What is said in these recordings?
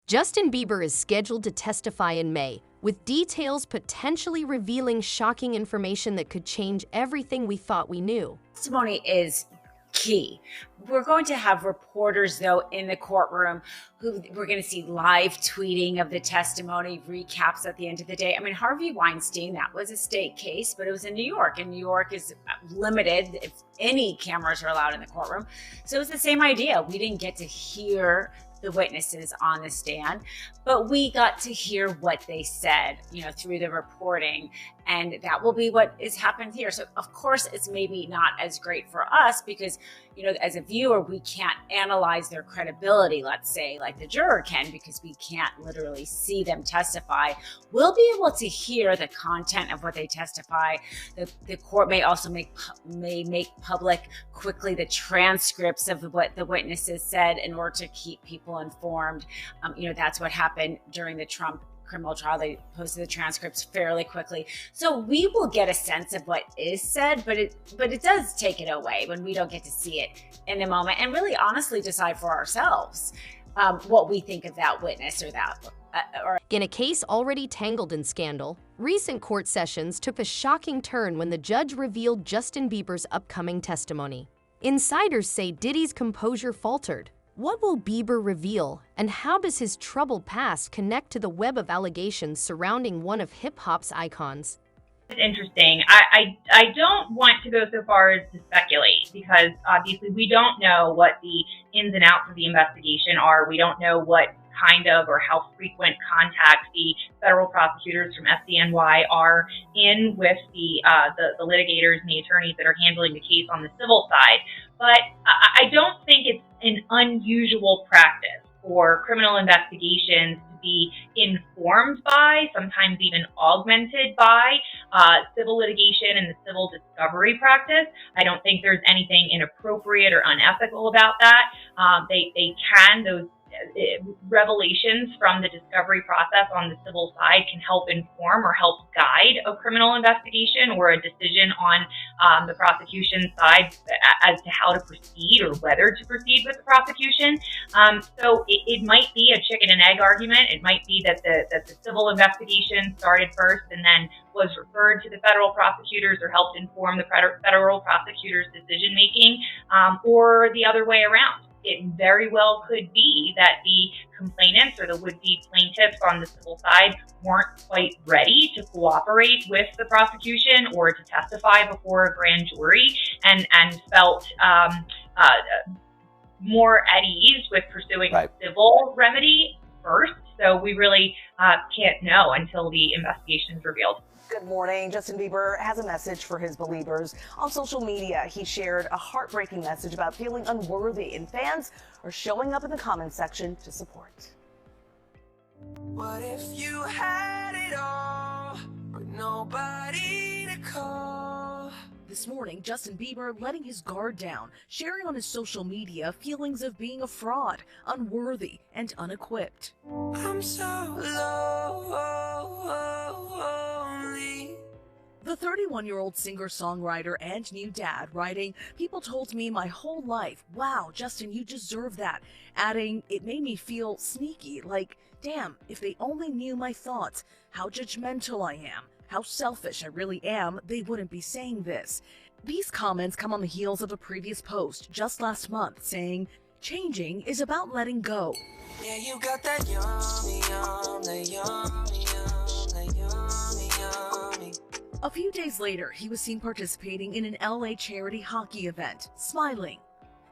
Justin Bieber is scheduled to testify in May, with details potentially revealing shocking information that could change everything we thought we knew. Testimony is key. We're going to have reporters, though, in the courtroom who we're going to see live tweeting of the testimony, recaps at the end of the day. I mean, Harvey Weinstein, that was a state case, but it was in New York, and New York is limited if any cameras are allowed in the courtroom. So it was the same idea. We didn't get to hear the witnesses on the stand, but we got to hear what they said, through the reporting, and that will be what is happened here. So of course it's maybe not as great for us because, as a viewer, we can't analyze their credibility, let's say, like the juror can, because we can't literally see them testify. We'll be able to hear the content of what they testify. The court may also make public quickly the transcripts of what the witnesses said in order to keep people informed. That's what happened during the Trump criminal trial. They posted the transcripts fairly quickly. So we will get a sense of what is said, but it does take it away when we don't get to see it in the moment and really honestly decide for ourselves what we think of that witness or that. In a case already tangled in scandal, recent court sessions took a shocking turn when the judge revealed Justin Bieber's upcoming testimony. Insiders say Diddy's composure faltered. What will Bieber reveal, and how does his troubled past connect to the web of allegations surrounding one of hip-hop's icons? It's interesting. I don't want to go so far as to speculate because obviously we don't know what the ins and outs of the investigation are. We don't know what kind of or how frequent contact the federal prosecutors from FDNY are in with the litigators and the attorneys that are handling the case on the civil side. But I don't think it's an unusual practice for criminal investigations to be informed by, sometimes even augmented by, civil litigation and the civil discovery practice. I don't think there's anything inappropriate or unethical about that. Those revelations from the discovery process on the civil side can help inform or help guide a criminal investigation or a decision on the prosecution side as to how to proceed or whether to proceed with the prosecution. So it might be a chicken and egg argument. It might be that the civil investigation started first and then was referred to the federal prosecutors or helped inform the federal prosecutors' decision making, or the other way around. It very well could be that the complainants or the would-be plaintiffs on the civil side weren't quite ready to cooperate with the prosecution or to testify before a grand jury and felt more at ease with pursuing a civil remedy first. So we really can't know until the investigation is revealed. Good morning. Justin Bieber has a message for his believers. On social media, he shared a heartbreaking message about feeling unworthy, and fans are showing up in the comments section to support. What if you had it all, but nobody to call? This morning, Justin Bieber letting his guard down, sharing on his social media feelings of being a fraud, unworthy, and unequipped. I'm so lonely. The 31-year-old singer-songwriter and new dad writing, "People told me my whole life, wow, Justin, you deserve that." Adding, "It made me feel sneaky, like, damn, if they only knew my thoughts, how judgmental I am, how selfish I really am, they wouldn't be saying this." These comments come on the heels of a previous post just last month saying, "Changing is about letting go." Yeah, you got that yummy, yum, that yummy, yum, that yummy, yummy. A few days later, he was seen participating in an LA charity hockey event, smiling.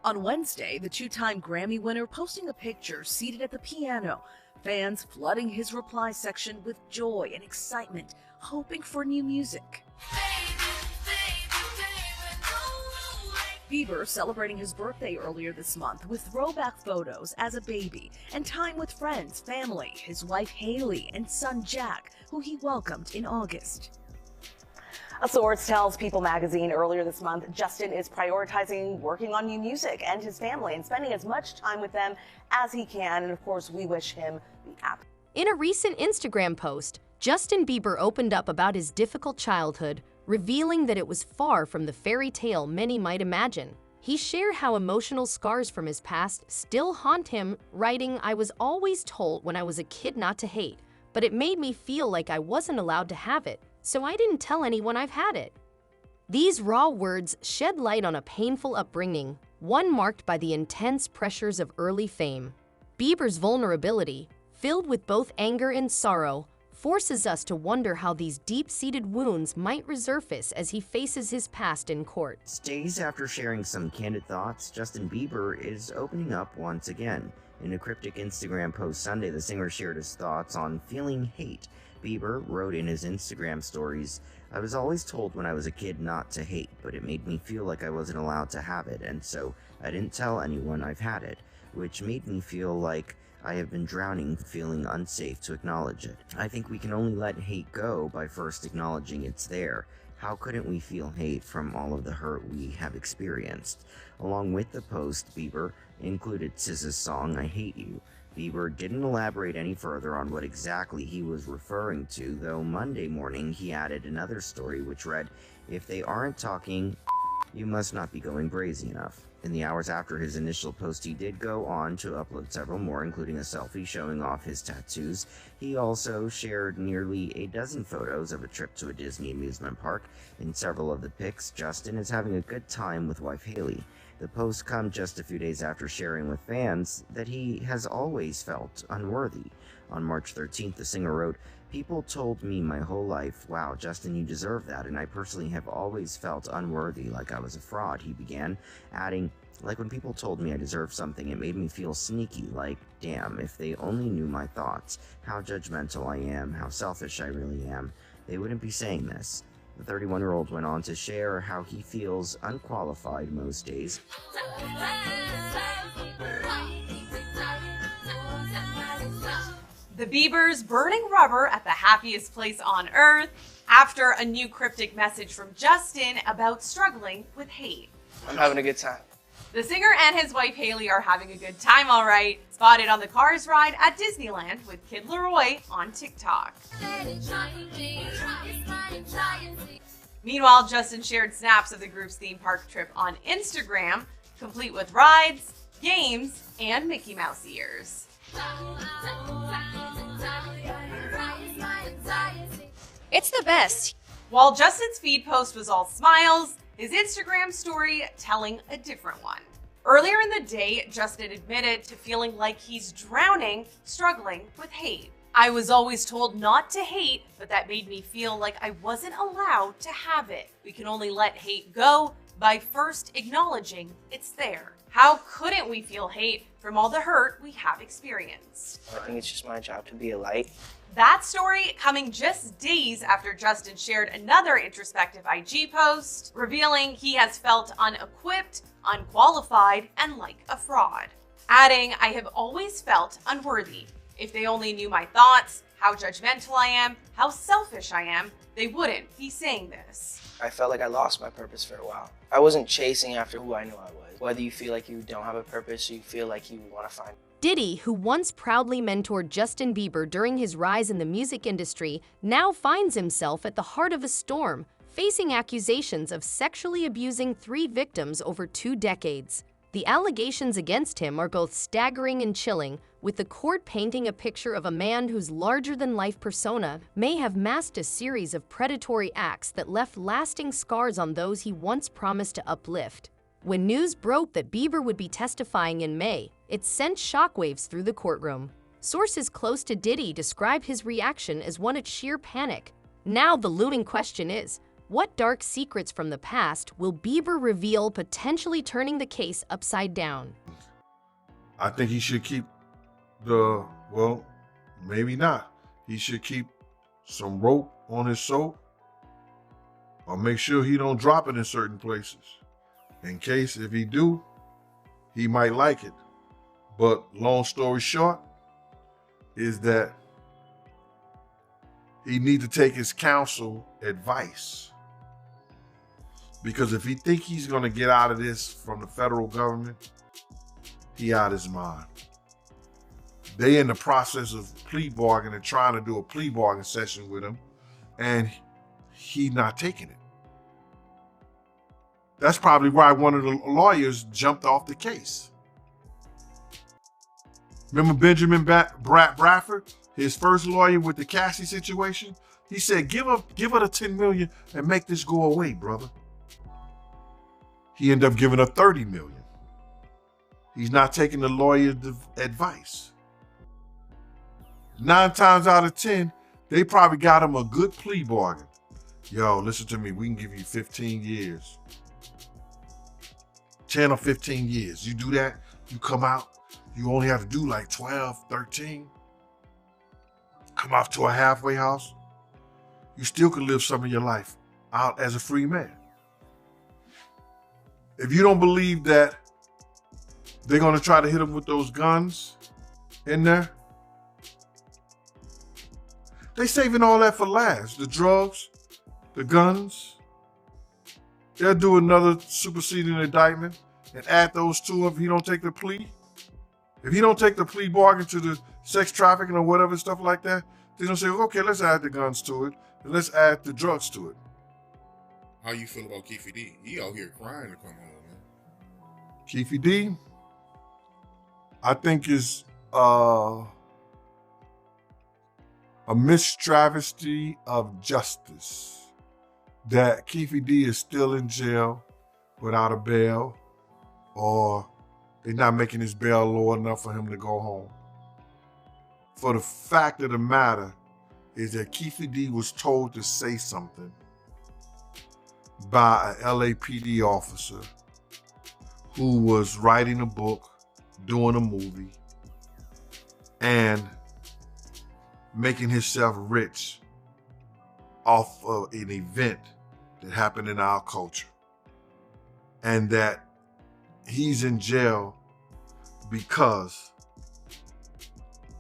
On Wednesday, the two-time Grammy winner posting a picture seated at the piano, fans flooding his reply section with joy and excitement, hoping for new music. Bieber celebrating his birthday earlier this month with throwback photos as a baby and time with friends, family, his wife Haley, and son Jack, who he welcomed in August. A source tells People magazine earlier this month Justin is prioritizing working on new music and his family and spending as much time with them as he can. And of course, we wish him the happy. In a recent Instagram post, Justin Bieber opened up about his difficult childhood, revealing that it was far from the fairy tale many might imagine. He shared how emotional scars from his past still haunt him, writing, "I was always told when I was a kid not to hate, but it made me feel like I wasn't allowed to have it, so I didn't tell anyone I've had it." These raw words shed light on a painful upbringing, one marked by the intense pressures of early fame. Bieber's vulnerability, filled with both anger and sorrow, forces us to wonder how these deep-seated wounds might resurface as he faces his past in court. Days after sharing some candid thoughts, Justin Bieber is opening up once again. In a cryptic Instagram post Sunday, the singer shared his thoughts on feeling hate. Bieber wrote in his Instagram stories, "I was always told when I was a kid not to hate, but it made me feel like I wasn't allowed to have it, and so I didn't tell anyone I've had it, which made me feel like I have been drowning, feeling unsafe to acknowledge it. I think we can only let hate go by first acknowledging it's there. How couldn't we feel hate from all of the hurt we have experienced?" Along with the post, Bieber included SZA's song, "I Hate You." Bieber didn't elaborate any further on what exactly he was referring to, though Monday morning he added another story which read, "If they aren't talking, you must not be going brazy enough." In the hours after his initial post, he did go on to upload several more, including a selfie showing off his tattoos. He also shared nearly a dozen photos of a trip to a Disney amusement park. In several of the pics, Justin is having a good time with wife Haley. The post come just a few days after sharing with fans that he has always felt unworthy. On March 13th, the singer wrote, "People told me my whole life, 'Wow, Justin, you deserve that,' and I personally have always felt unworthy, like I was a fraud," he began, adding, "Like when people told me I deserved something, it made me feel sneaky, like, damn, if they only knew my thoughts, how judgmental I am, how selfish I really am, they wouldn't be saying this." The 31-year-old went on to share how he feels unqualified most days. The Biebers burning rubber at the happiest place on earth after a new cryptic message from Justin about struggling with hate. "I'm having a good time." The singer and his wife Haley are having a good time, all right. Spotted on the Cars ride at Disneyland with Kid Leroy on TikTok. Meanwhile, Justin shared snaps of the group's theme park trip on Instagram, complete with rides, games, and Mickey Mouse ears. It's the best. While Justin's feed post was all smiles, his Instagram story telling a different one. Earlier in the day, Justin admitted to feeling like he's drowning, struggling with hate. "I was always told not to hate, but that made me feel like I wasn't allowed to have it. We can only let hate go by first acknowledging it's there. How couldn't we feel hate from all the hurt we have experienced?" I think it's just my job to be a light. That story coming just days after Justin shared another introspective IG post, revealing he has felt unequipped, unqualified, and like a fraud. Adding, "I have always felt unworthy. If they only knew my thoughts, how judgmental I am, how selfish I am, they wouldn't be saying this." I felt like I lost my purpose for a while. I wasn't chasing after who I knew I was. Whether you feel like you don't have a purpose or you feel like you want to find it. Diddy, who once proudly mentored Justin Bieber during his rise in the music industry, now finds himself at the heart of a storm, facing accusations of sexually abusing 3 victims over 2 decades. The allegations against him are both staggering and chilling, with the court painting a picture of a man whose larger-than-life persona may have masked a series of predatory acts that left lasting scars on those he once promised to uplift. When news broke that Bieber would be testifying in May, it sent shockwaves through the courtroom. Sources close to Diddy describe his reaction as one of sheer panic. Now the looming question is, what dark secrets from the past will Bieber reveal, potentially turning the case upside down? I think he should keep maybe not. He should keep some rope on his soap or make sure he don't drop it in certain places. In case if he do, he might like it. But long story short is that he need to take his counsel advice. Because if he think he's gonna get out of this from the federal government, he out his mind. They in the process of plea bargaining, trying to do a plea bargain session with him, and he not taking it. That's probably why one of the lawyers jumped off the case. Remember Benjamin Bradford, his first lawyer with the Cassie situation? He said, give her the 10 million and make this go away, brother. He ended up giving her 30 million. He's not taking the lawyer's advice. 9 times out of 10, they probably got him a good plea bargain. Yo, listen to me, we can give you 15 years. 10 or 15 years. You do that, you come out, you only have to do like 12, 13. Come out to a halfway house. You still can live some of your life out as a free man. If you don't believe that they're gonna try to hit him with those guns in there, they saving all that for last. The drugs, the guns. They'll do another superseding indictment and add those two if he don't take the plea. If he don't take the plea bargain to the sex trafficking or whatever stuff like that, they're gonna say, okay, let's add the guns to it and let's add the drugs to it. How you feel about Keefe D? He out here crying to come home, man. Keefe D, I think is a mistravesty of justice. That Keefe D is still in jail without a bail, or they're not making his bail low enough for him to go home. For the fact of the matter is that Keefe D was told to say something by an LAPD officer who was writing a book, doing a movie, and making himself rich off of an event that happened in our culture. And that he's in jail because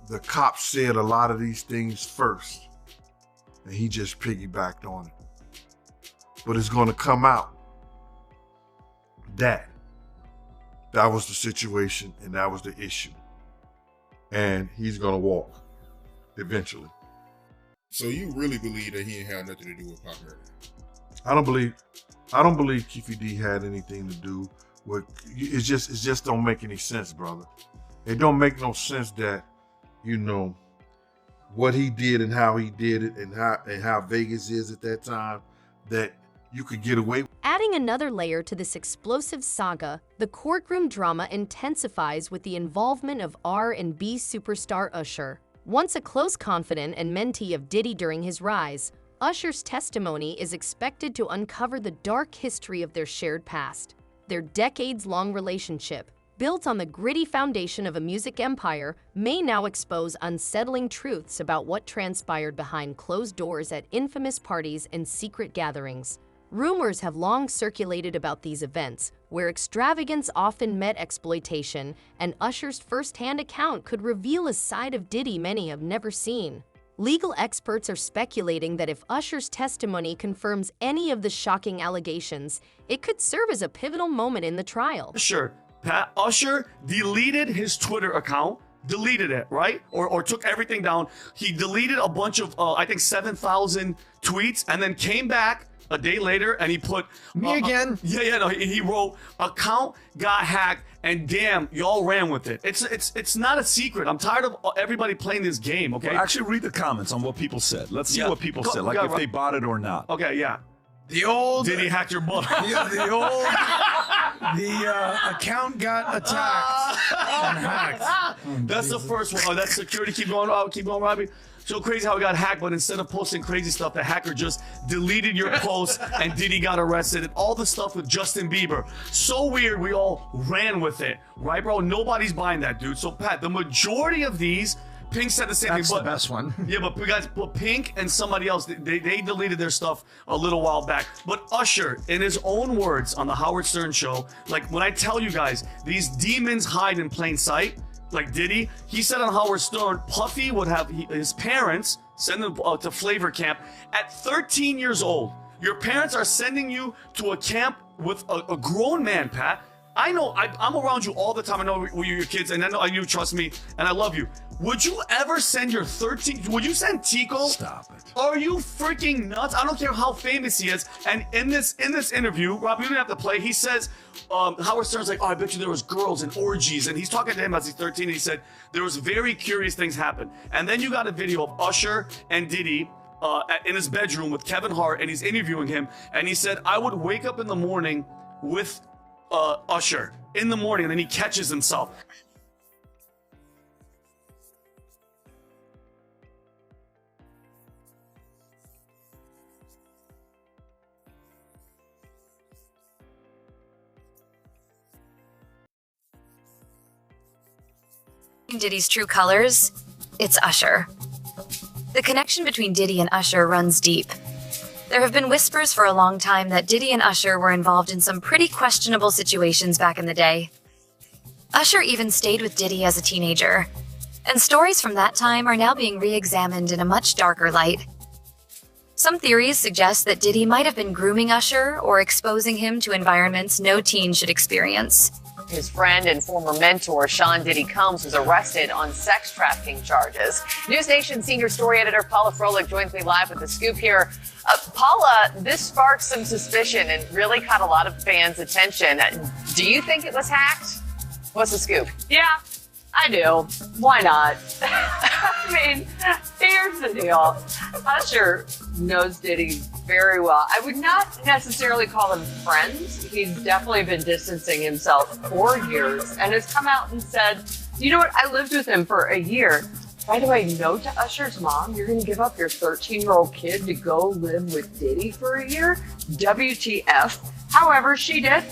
the cops said a lot of these things first, and he just piggybacked on it. But it's gonna come out that was the situation and that was the issue. And he's gonna walk eventually. So you really believe that he ain't had nothing to do with Pop murder? I don't believe Keefe D had anything to do with it. Just don't make any sense, brother. It don't make no sense that, you know, what he did and how he did it and how Vegas is at that time, that you could get away with. Adding another layer to this explosive saga, the courtroom drama intensifies with the involvement of R&B superstar Usher. Once a close confidant and mentee of Diddy during his rise, Usher's testimony is expected to uncover the dark history of their shared past. Their decades-long relationship, built on the gritty foundation of a music empire, may now expose unsettling truths about what transpired behind closed doors at infamous parties and secret gatherings. Rumors have long circulated about these events, where extravagance often met exploitation, and Usher's first-hand account could reveal a side of Diddy many have never seen. Legal experts are speculating that if Usher's testimony confirms any of the shocking allegations, it could serve as a pivotal moment in the trial. Sure, Pat, Usher deleted his Twitter account, deleted it, right? Or took everything down. He deleted a bunch of, I think 7,000 tweets, and then came back a day later and he put me again. He wrote account got hacked and damn, y'all ran with it. It's not a secret. I'm tired of everybody playing this game. Okay, Well, actually read the comments on what people said. Let's see what people said, like if they bought it or not. Okay, yeah. The old Diddy hacked your butt. Yeah, the account got attacked and hacked. That's the first one. Oh, that's security. Keep going, Robbie. So crazy how it got hacked, but instead of posting crazy stuff, the hacker just deleted your post and Diddy got arrested, and all the stuff with Justin Bieber. So weird, we all ran with it, right, bro? Nobody's buying that, dude. So Pat, the majority of these, Pink said the same thing. That's the best one. Yeah, but Pink and somebody else, they deleted their stuff a little while back. But Usher, in his own words on the Howard Stern show, like when I tell you guys, these demons hide in plain sight, like Diddy, he said on Howard Stern, Puffy would have his parents send him to flavor camp at 13 years old. Your parents are sending you to a camp with a grown man, Pat. I know, I'm around you all the time. I know you're your kids, and I know you trust me, and I love you. Would you ever send your 13? Would you send Tico? Stop it. Are you freaking nuts? I don't care how famous he is. And in this interview, Rob, you don't have to play. He says, Howard Stern's like, oh, I bet you there was girls and orgies. And he's talking to him as he's 13. And he said there was very curious things happen. And then you got a video of Usher and Diddy in his bedroom with Kevin Hart, and he's interviewing him. And he said, I would wake up in the morning with Usher in the morning, and then he catches himself. Diddy's true colors, it's Usher. The connection between Diddy and Usher runs deep. There have been whispers for a long time that Diddy and Usher were involved in some pretty questionable situations back in the day. Usher even stayed with Diddy as a teenager, and stories from that time are now being re-examined in a much darker light. Some theories suggest that Diddy might have been grooming Usher or exposing him to environments no teen should experience. His friend and former mentor, Sean Diddy Combs, was arrested on sex trafficking charges. News Nation senior story editor Paula Froelich joins me live with the scoop here. Paula, this sparked some suspicion and really caught a lot of fans' attention. Do you think it was hacked? What's the scoop? Yeah, I do. Why not? I mean, here's the deal. Usher knows Diddy very well. I would not necessarily call them friends. He's definitely been distancing himself for years and has come out and said, you know what, I lived with him for a year. By the way, note to Usher's mom, you're going to give up your 13-year-old kid to go live with Diddy for a year? WTF. However, she did.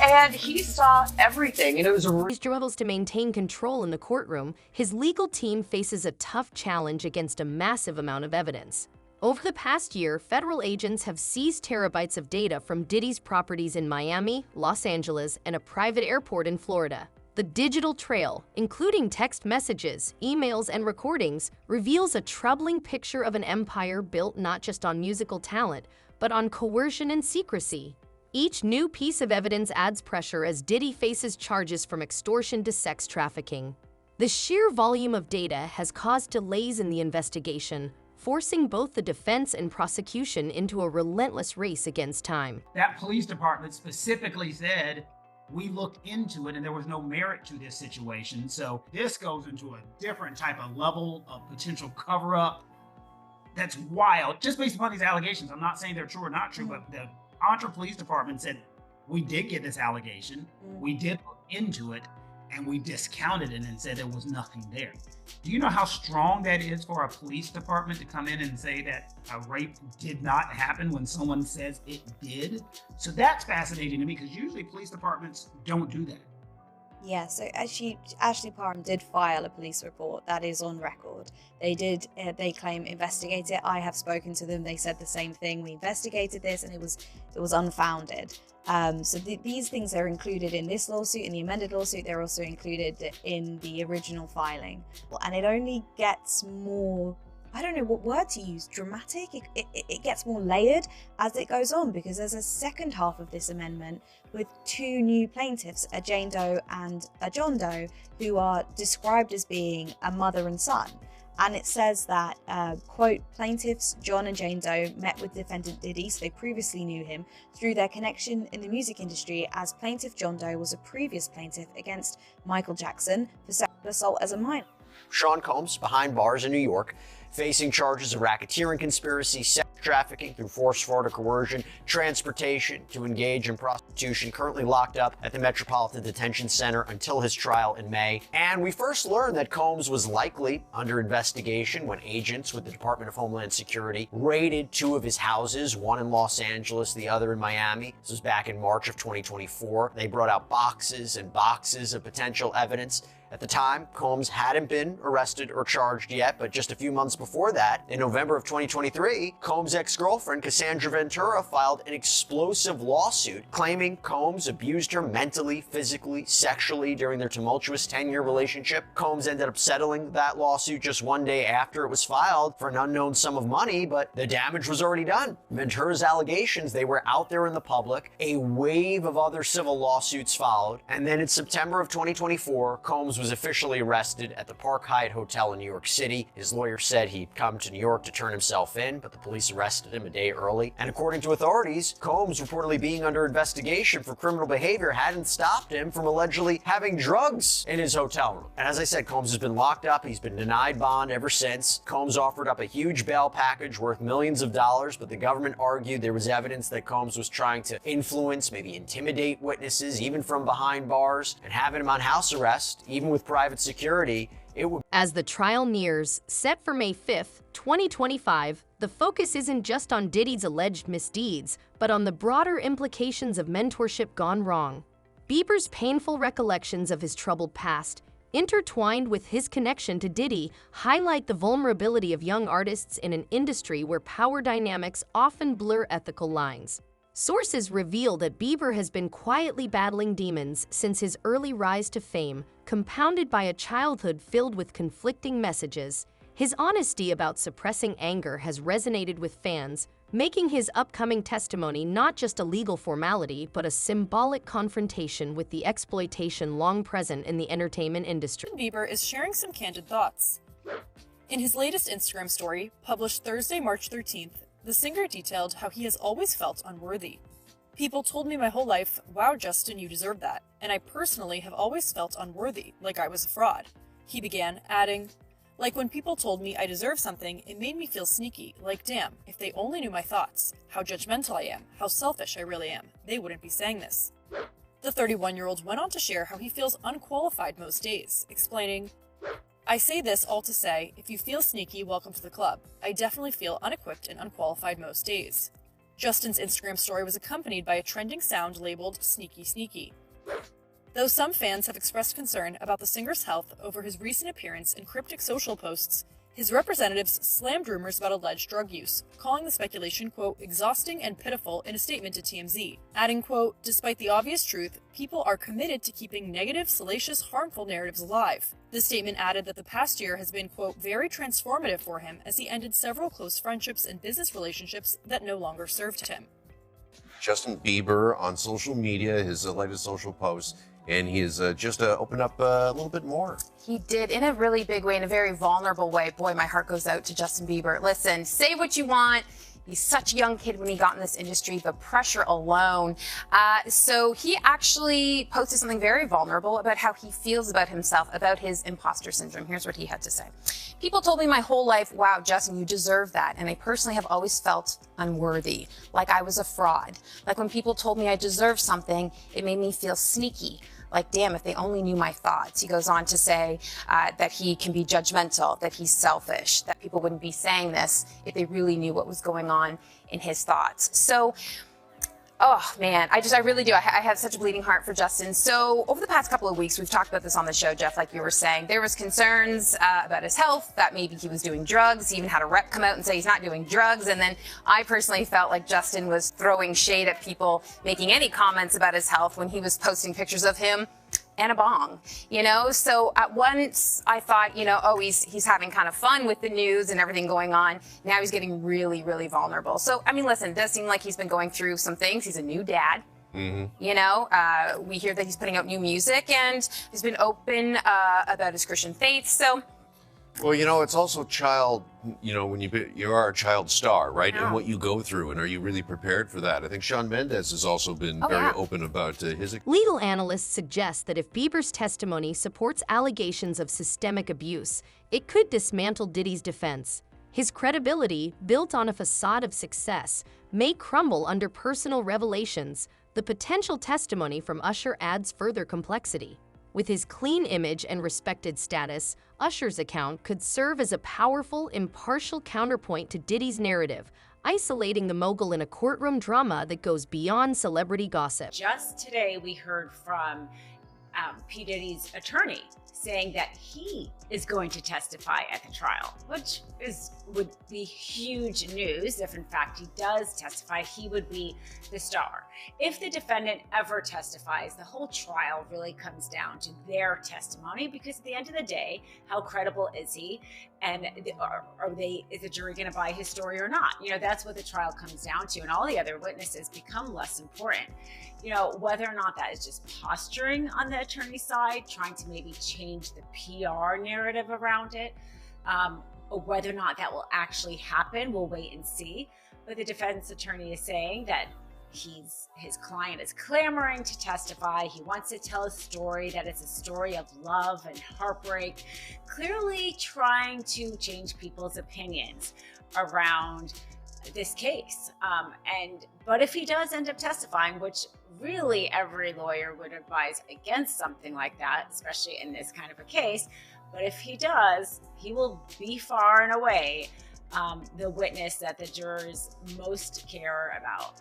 And he saw everything, and it was He struggles to maintain control in the courtroom. His legal team faces a tough challenge against a massive amount of evidence. Over the past year, federal agents have seized terabytes of data from Diddy's properties in Miami, Los Angeles, and a private airport in Florida. The digital trail, including text messages, emails, and recordings, reveals a troubling picture of an empire built not just on musical talent, but on coercion and secrecy. Each new piece of evidence adds pressure as Diddy faces charges from extortion to sex trafficking. The sheer volume of data has caused delays in the investigation, forcing both the defense and prosecution into a relentless race against time. That police department specifically said, we looked into it and there was no merit to this situation. So this goes into a different type of level of potential cover-up. That's wild, just based upon these allegations. I'm not saying they're true or not true, but the Contra Police Department said, we did get this allegation, we did look into it, and we discounted it and said there was nothing there. Do you know how strong that is for a police department to come in and say that a rape did not happen when someone says it did? So that's fascinating to me, because usually police departments don't do that. Yeah, so actually, Ashley Parham did file a police report. That is on record. They claim investigate it. I have spoken to them. They said the same thing. We investigated this and it was unfounded. So these things are included in this lawsuit, in the amended lawsuit. They're also included in the original filing. And it only gets more, I don't know what word to use, dramatic. It gets more layered as it goes on, because there's a second half of this amendment with two new plaintiffs, a Jane Doe and a John Doe, who are described as being a mother and son. And it says that, quote, plaintiffs John and Jane Doe met with defendant Diddy, so they previously knew him, through their connection in the music industry, as plaintiff John Doe was a previous plaintiff against Michael Jackson for sexual assault as a minor. Sean Combs, behind bars in New York, facing charges of racketeering conspiracy, sex trafficking through force, fraud, or coercion, transportation to engage in prostitution, currently locked up at the Metropolitan Detention Center until his trial in May. And we first learned that Combs was likely under investigation when agents with the Department of Homeland Security raided two of his houses, one in Los Angeles, the other in Miami. This was back in March of 2024. They brought out boxes and boxes of potential evidence. At the time, Combs hadn't been arrested or charged yet, but just a few months before that, in November of 2023, Combs' ex-girlfriend, Cassandra Ventura, filed an explosive lawsuit claiming Combs abused her mentally, physically, sexually during their tumultuous 10-year relationship. Combs ended up settling that lawsuit just one day after it was filed for an unknown sum of money, but the damage was already done. Ventura's allegations, they were out there in the public. A wave of other civil lawsuits followed, and then in September of 2024, Combs was was officially arrested at the Park Hyatt Hotel in New York City. His lawyer said he'd come to New York to turn himself in, but the police arrested him a day early. And according to authorities, Combs, reportedly being under investigation for criminal behavior, hadn't stopped him from allegedly having drugs in his hotel room. And as I said, Combs has been locked up. He's been denied bond ever since. Combs offered up a huge bail package worth millions of dollars, but the government argued there was evidence that Combs was trying to influence, maybe intimidate witnesses, even from behind bars, and having him on house arrest, even with private security. As the trial nears, set for May 5th, 2025, the focus isn't just on Diddy's alleged misdeeds, but on the broader implications of mentorship gone wrong. Bieber's painful recollections of his troubled past, intertwined with his connection to Diddy, highlight the vulnerability of young artists in an industry where power dynamics often blur ethical lines. Sources reveal that Bieber has been quietly battling demons since his early rise to fame, compounded by a childhood filled with conflicting messages. His honesty about suppressing anger has resonated with fans, making his upcoming testimony not just a legal formality, but a symbolic confrontation with the exploitation long present in the entertainment industry. Bieber is sharing some candid thoughts. In his latest Instagram story, published Thursday, March 13th, the singer detailed how he has always felt unworthy. People told me my whole life, "Wow, Justin, you deserve that," and I personally have always felt unworthy, like I was a fraud. He began, adding, "Like when people told me I deserve something, it made me feel sneaky, like damn, if they only knew my thoughts, how judgmental I am, how selfish I really am, they wouldn't be saying this." The 31-year-old went on to share how he feels unqualified most days, explaining, "I say this all to say, if you feel sneaky, welcome to the club. I definitely feel unequipped and unqualified most days." Justin's Instagram story was accompanied by a trending sound labeled "Sneaky Sneaky." Though some fans have expressed concern about the singer's health over his recent appearance in cryptic social posts, his representatives slammed rumors about alleged drug use, calling the speculation, quote, "exhausting and pitiful" in a statement to TMZ, adding, quote, "Despite the obvious truth, people are committed to keeping negative, salacious, harmful narratives alive." The statement added that the past year has been, quote, "very transformative for him as he ended several close friendships and business relationships that no longer served him." Justin Bieber on social media, his latest social post, and he has just opened up a little bit more. He did, in a really big way, in a very vulnerable way. Boy, my heart goes out to Justin Bieber. Listen, say what you want. He's such a young kid when he got in this industry, the pressure alone. So he actually posted something very vulnerable about how he feels about himself, about his imposter syndrome. Here's what he had to say. "People told me my whole life, 'Wow, Justin, you deserve that.' And I personally have always felt unworthy, like I was a fraud. Like when people told me I deserved something, it made me feel sneaky. Like, damn, if they only knew my thoughts." He goes on to say that he can be judgmental, that he's selfish, that people wouldn't be saying this if they really knew what was going on in his thoughts. So, oh man, I really do. I have such a bleeding heart for Justin. So over the past couple of weeks, we've talked about this on the show, Jeff, like you were saying. There was concerns about his health, that maybe he was doing drugs. He even had a rep come out and say he's not doing drugs. And then I personally felt like Justin was throwing shade at people making any comments about his health when he was posting pictures of him and a bong, you know? So at once I thought, you know, oh, he's having kind of fun with the news and everything going on. Now he's getting really, really vulnerable. So, I mean, listen, it does seem like he's been going through some things. He's a new dad. You know, we hear that he's putting out new music and he's been open about his Christian faith. So, well, you know, it's also child, you know, when you are a child star, right? And what you go through, and are you really prepared for that? I think Shawn Mendes has also been very open about his... Legal analysts suggest that if Bieber's testimony supports allegations of systemic abuse, it could dismantle Diddy's defense. His credibility, built on a facade of success, may crumble under personal revelations. The potential testimony from Usher adds further complexity. With his clean image and respected status, Usher's account could serve as a powerful, impartial counterpoint to Diddy's narrative, isolating the mogul in a courtroom drama that goes beyond celebrity gossip. Just today, we heard from P. Diddy's attorney saying that he is going to testify at the trial, which would be huge news. If in fact he does testify, he would be the star. If the defendant ever testifies, the whole trial really comes down to their testimony, because at the end of the day, how credible is he? And is the jury going to buy his story or not? You know, that's what the trial comes down to, and all the other witnesses become less important. You know, whether or not that is just posturing on the attorney's side, trying to maybe change the PR narrative around it. Or whether or not that will actually happen, we'll wait and see. But the defense attorney is saying that his client is clamoring to testify. He wants to tell a story, that it's a story of love and heartbreak, clearly trying to change people's opinions around this case. But if he does end up testifying, which really every lawyer would advise against something like that, especially in this kind of a case, but if he does, he will be far and away the witness that the jurors most care about.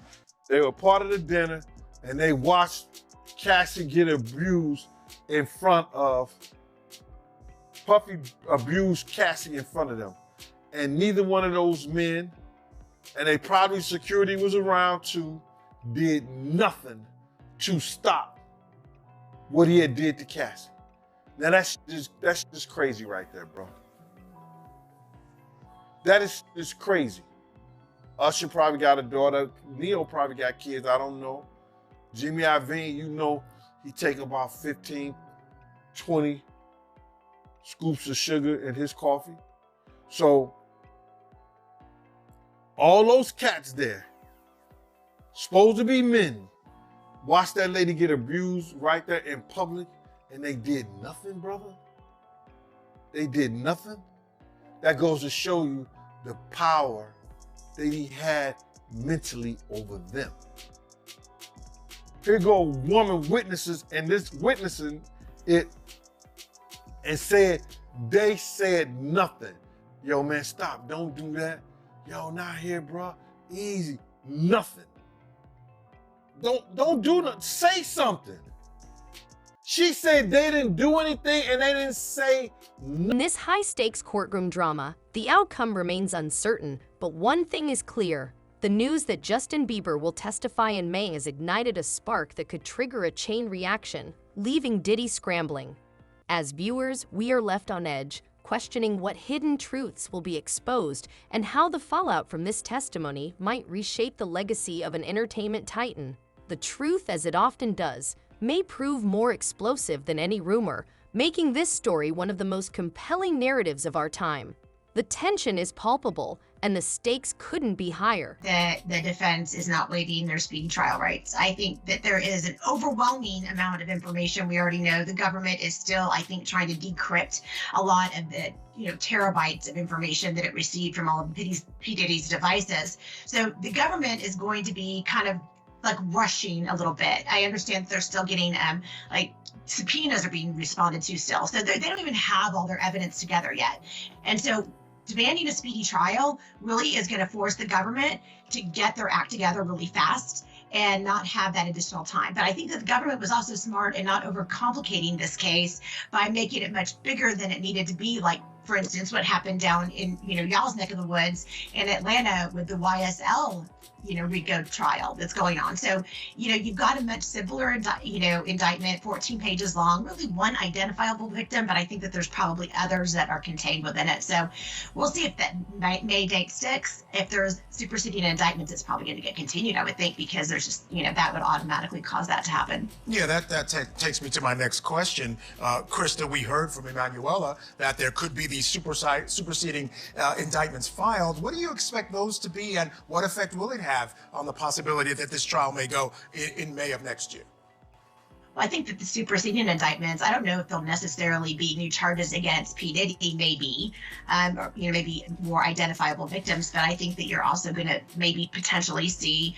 They were part of the dinner, and they watched Cassie get abused in front of, Puffy abused Cassie in front of them. And neither one of those men, and they probably security was around too, did nothing to stop what he had did to Cassie. Now that's just crazy right there, bro. That is just crazy. Usher probably got a daughter. Neo probably got kids. I don't know. Jimmy Iovine, you know, he take about 15, 20 scoops of sugar in his coffee. So all those cats there, supposed to be men, watched that lady get abused right there in public, and they did nothing, brother. They did nothing. That goes to show you the power that he had mentally over them. Here go woman witnesses, and this witnessing it and said, they said nothing. Yo, man, stop, don't do that. Yo, not here, bro. Easy, nothing. Don't do nothing, say something. She said they didn't do anything and they didn't say nothing. In this high-stakes courtroom drama, the outcome remains uncertain, but one thing is clear. The news that Justin Bieber will testify in May has ignited a spark that could trigger a chain reaction, leaving Diddy scrambling. As viewers, we are left on edge, questioning what hidden truths will be exposed and how the fallout from this testimony might reshape the legacy of an entertainment titan. The truth, as it often does, may prove more explosive than any rumor, making this story one of the most compelling narratives of our time. The tension is palpable, and the stakes couldn't be higher. The defense is not waiving their speedy trial rights. I think that there is an overwhelming amount of information we already know. The government is still, I think, trying to decrypt a lot of the terabytes of information that it received from all of P. Diddy's devices. So the government is going to be kind of like rushing a little bit. I understand that they're still getting subpoenas are being responded to still. So they don't even have all their evidence together yet. And so demanding a speedy trial really is going to force the government to get their act together really fast and not have that additional time. But I think that the government was also smart in not overcomplicating this case by making it much bigger than it needed to be. Like, for instance, what happened down in y'all's neck of the woods in Atlanta with the YSL RICO trial that's going on. So you've got a much simpler indictment, 14 pages long, really one identifiable victim, but I think that there's probably others that are contained within it. So we'll see if that May date sticks. If there's superseding indictments, it's probably going to get continued, I would think, because there's just that would automatically cause that to happen. Yeah, that takes me to my next question. Krista, we heard from Emanuela that there could be these superseding indictments filed. What do you expect those to be, and what effect will it have on the possibility that this trial may go in May of next year? Well, I think that the superseding indictments, I don't know if they'll necessarily be new charges against P. Diddy, maybe, or maybe more identifiable victims, but I think that you're also going to maybe potentially see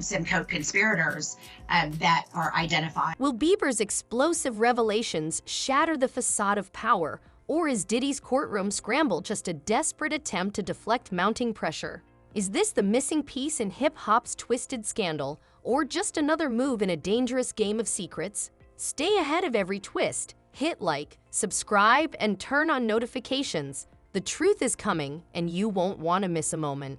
some co-conspirators that are identified. Will Bieber's explosive revelations shatter the facade of power, or is Diddy's courtroom scramble just a desperate attempt to deflect mounting pressure? Is this the missing piece in hip-hop's twisted scandal, or just another move in a dangerous game of secrets? Stay ahead of every twist, hit like, subscribe, and turn on notifications. The truth is coming, and you won't want to miss a moment.